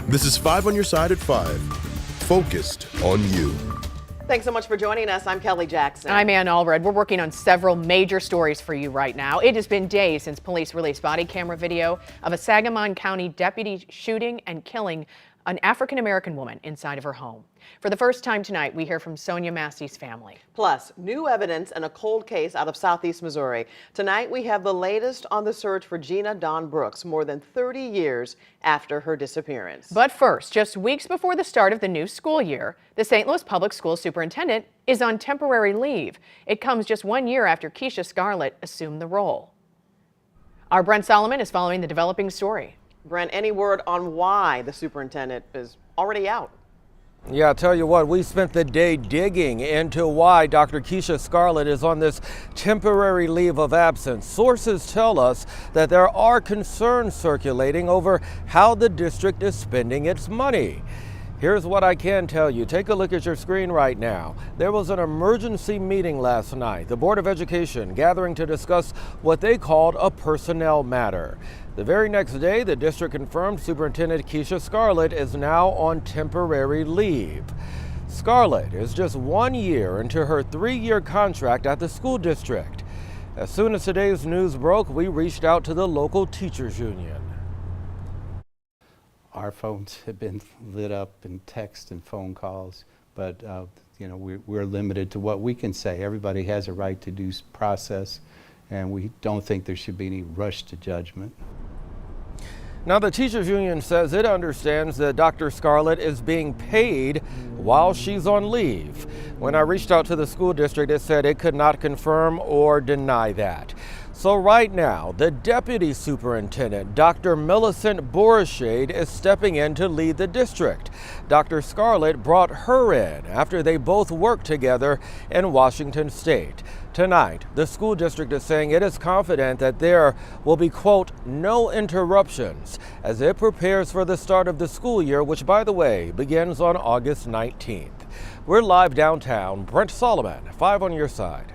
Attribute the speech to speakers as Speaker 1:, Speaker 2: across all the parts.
Speaker 1: This is 5 on your side at 5. Focused on you.
Speaker 2: Thanks so much for joining us. I'm Kelly Jackson.
Speaker 3: I'm Ann Allred. We're working on several major stories for you right now. It has been days since police released body camera video of a Sangamon County deputy shooting and killing an African-American woman inside of her home. For the first time tonight, we hear from Sonia Massey's family.
Speaker 2: Plus, new evidence in a cold case out of Southeast Missouri. Tonight, we have the latest on the search for Gina Dawn Brooks, more than 30 years after her disappearance.
Speaker 3: But first, just weeks before the start of the new school year, the St. Louis Public Schools superintendent is on temporary leave. It comes just 1 year after Keisha Scarlett assumed the role. Our Brent Solomon is following the developing story.
Speaker 2: Brent, any word on why the superintendent is already out?
Speaker 4: Yeah, I'll tell you what, we spent the day digging into why Dr. Keisha Scarlett is on this temporary leave of absence. Sources tell us that there are concerns circulating over how the district is spending its money. Here's what I can tell you. Take a look at your screen right now. There was an emergency meeting last night. The Board of Education gathering to discuss what they called a personnel matter. The very next day, the district confirmed Superintendent Keisha Scarlett is now on temporary leave. Scarlett is just 1 year into her 3-year contract at the school district. As soon as today's news broke, we reached out to the local teachers union.
Speaker 5: Our phones have been lit up in text and phone calls, but we're limited to what we can say. Everybody has a right to due process, and we don't think there should be any rush to judgment.
Speaker 4: Now, the teachers union says it understands that Dr. Scarlett is being paid while she's on leave. When I reached out to the school district, it said it could not confirm or deny that. So right now, the deputy superintendent, Dr. Millicent Borshade, is stepping in to lead the district. Dr. Scarlett brought her in after they both worked together in Washington State. Tonight, the school district is saying it is confident that there will be, quote, no interruptions as it prepares for the start of the school year, which, by the way, begins on August 19th. We're live downtown. Brent Solomon, 5 on your side.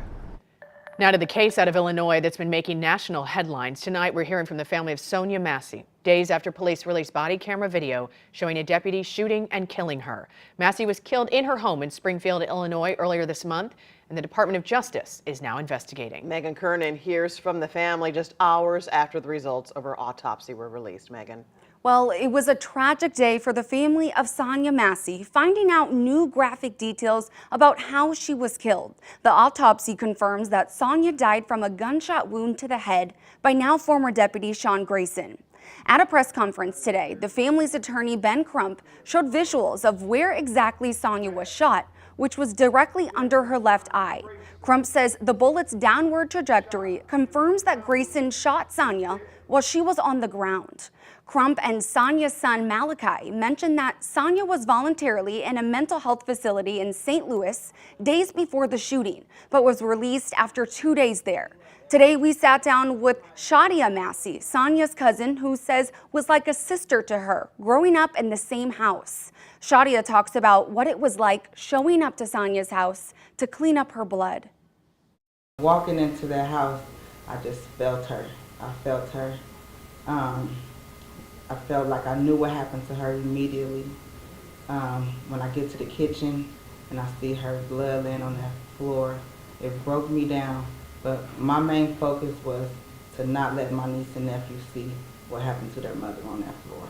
Speaker 3: Now to the case out of Illinois that's been making national headlines. Tonight, we're hearing from the family of Sonia Massey, days after police released body camera video showing a deputy shooting and killing her. Massey was killed in her home in Springfield, Illinois earlier this month, and the Department of Justice is now investigating.
Speaker 2: Megan Kernan hears from the family just hours after the results of her autopsy were released. Megan.
Speaker 6: Well, it was a tragic day for the family of Sonia Massey, finding out new graphic details about how she was killed. The autopsy confirms that Sonia died from a gunshot wound to the head by now former Deputy Sean Grayson. At a press conference today, the family's attorney Ben Crump showed visuals of where exactly Sonia was shot, which was directly under her left eye. Crump says the bullet's downward trajectory confirms that Grayson shot Sonia while she was on the ground. Crump and Sonia's son Malachi mentioned that Sonia was voluntarily in a mental health facility in St. Louis days before the shooting, but was released after 2 days there. Today, we sat down with Shadia Massey, Sonia's cousin, who says was like a sister to her, growing up in the same house. Shadia talks about what it was like showing up to Sonia's house to clean up her blood.
Speaker 7: Walking into the house, I just felt her. I felt her. I felt like I knew what happened to her immediately. When I get to the kitchen and I see her blood laying on that floor, it broke me down. But my main focus was to not let my niece and nephew see what happened to their mother on that floor.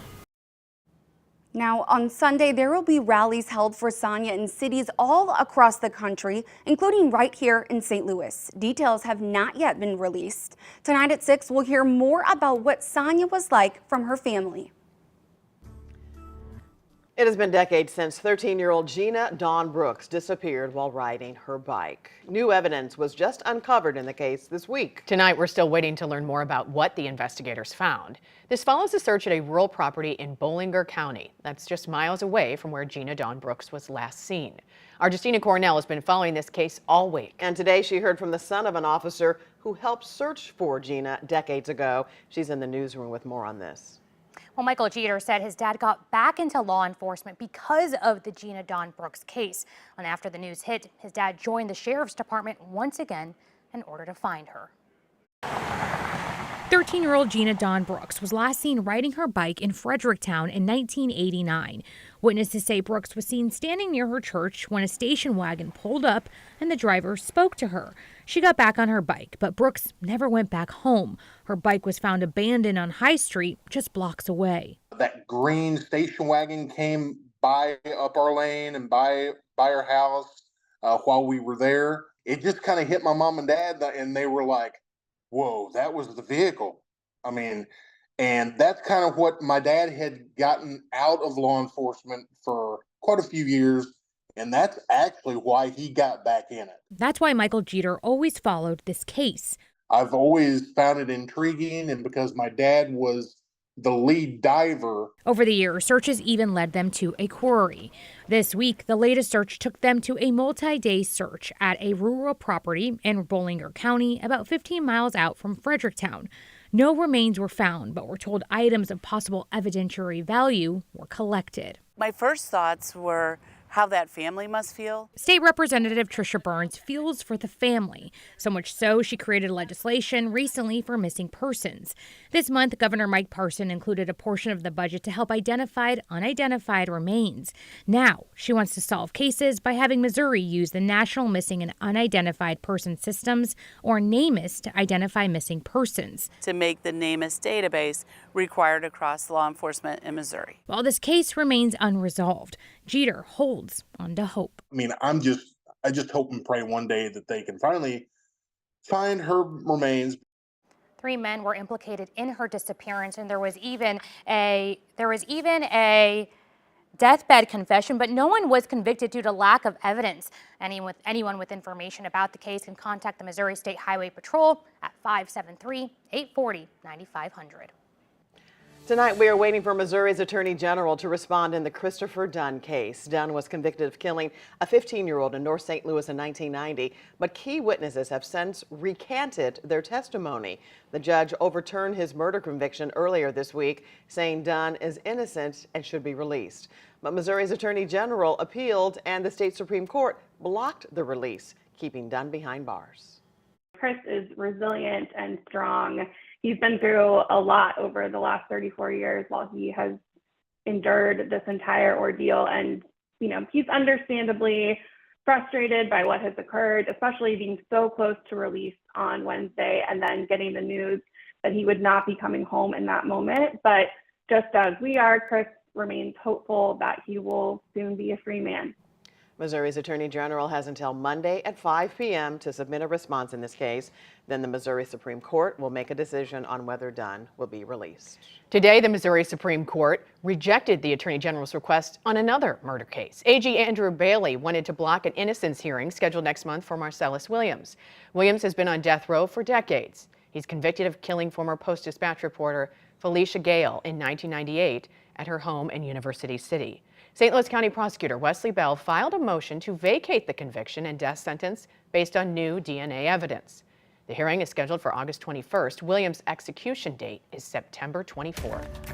Speaker 6: Now, on Sunday, there will be rallies held for Sonia in cities all across the country, including right here in St. Louis. Details have not yet been released. Tonight at 6, we'll hear more about what Sonia was like from her family.
Speaker 2: It has been decades since 13-year-old Gina Dawn Brooks disappeared while riding her bike. New evidence was just uncovered in the case this week.
Speaker 3: Tonight, we're still waiting to learn more about what the investigators found. This follows a search at a rural property in Bollinger County. That's just miles away from where Gina Dawn Brooks was last seen. Our Justina Cornell has been following this case all week.
Speaker 2: And today she heard from the son of an officer who helped search for Gina decades ago. She's in the newsroom with more on this.
Speaker 8: Well, Michael Jeter said his dad got back into law enforcement because of the Gina Dawn Brooks case. And after the news hit, his dad joined the sheriff's department once again in order to find her. 13-year-old Gina Dawn Brooks was last seen riding her bike in Fredericktown in 1989. Witnesses say Brooks was seen standing near her church when a station wagon pulled up and the driver spoke to her. She got back on her bike, but Brooks never went back home. Her bike was found abandoned on High Street, just blocks away.
Speaker 9: That green station wagon came by up our lane and by our house while we were there. It just kind of hit my mom and dad, and they were like, whoa, that was the vehicle. I mean, and that's kind of what my dad had gotten out of law enforcement for quite a few years. And that's actually why he got back in it.
Speaker 8: That's why Michael Jeter always followed this case.
Speaker 9: I've always found it intriguing, and because my dad was the lead diver.
Speaker 8: Over the years, searches even led them to a quarry. This week, the latest search took them to a multi-day search at a rural property in Bollinger County, about 15 miles out from Fredericktown. No remains were found, but we're told items of possible evidentiary value were collected.
Speaker 10: My first thoughts were how that family must feel.
Speaker 8: State Representative Tricia Burns feels for the family, so much so she created legislation recently for missing persons. This month, Governor Mike Parson included a portion of the budget to help identify unidentified remains. Now, she wants to solve cases by having Missouri use the National Missing and Unidentified Person Systems, or NamUs, to identify missing persons.
Speaker 10: To make the NamUs database required across law enforcement in Missouri.
Speaker 8: While this case remains unresolved, Jeter holds on to hope.
Speaker 9: I mean, I just hope and pray one day that they can finally find her remains.
Speaker 8: 3 men were implicated in her disappearance, and there was even a deathbed confession, but no one was convicted due to lack of evidence. Anyone with information about the case can contact the Missouri State Highway Patrol at 573-840-9500.
Speaker 2: Tonight, we are waiting for Missouri's Attorney General to respond in the Christopher Dunn case. Dunn was convicted of killing a 15-year-old in North St. Louis in 1990, but key witnesses have since recanted their testimony. The judge overturned his murder conviction earlier this week, saying Dunn is innocent and should be released. But Missouri's Attorney General appealed, and the state Supreme Court blocked the release, keeping Dunn behind bars.
Speaker 11: Chris is resilient and strong. He's been through a lot over the last 34 years while he has endured this entire ordeal. And, you know, he's understandably frustrated by what has occurred, especially being so close to release on Wednesday and then getting the news that he would not be coming home in that moment. But just as we are, Chris remains hopeful that he will soon be a free man.
Speaker 2: Missouri's Attorney General has until Monday at 5 p.m. to submit a response in this case. Then the Missouri Supreme Court will make a decision on whether Dunn will be released.
Speaker 3: Today, the Missouri Supreme Court rejected the Attorney General's request on another murder case. AG Andrew Bailey wanted to block an innocence hearing scheduled next month for Marcellus Williams. Williams has been on death row for decades. He's convicted of killing former Post-Dispatch reporter Felicia Gale in 1998 at her home in University City. St. Louis County Prosecutor Wesley Bell filed a motion to vacate the conviction and death sentence based on new DNA evidence. The hearing is scheduled for August 21st. Williams' execution date is September 24th.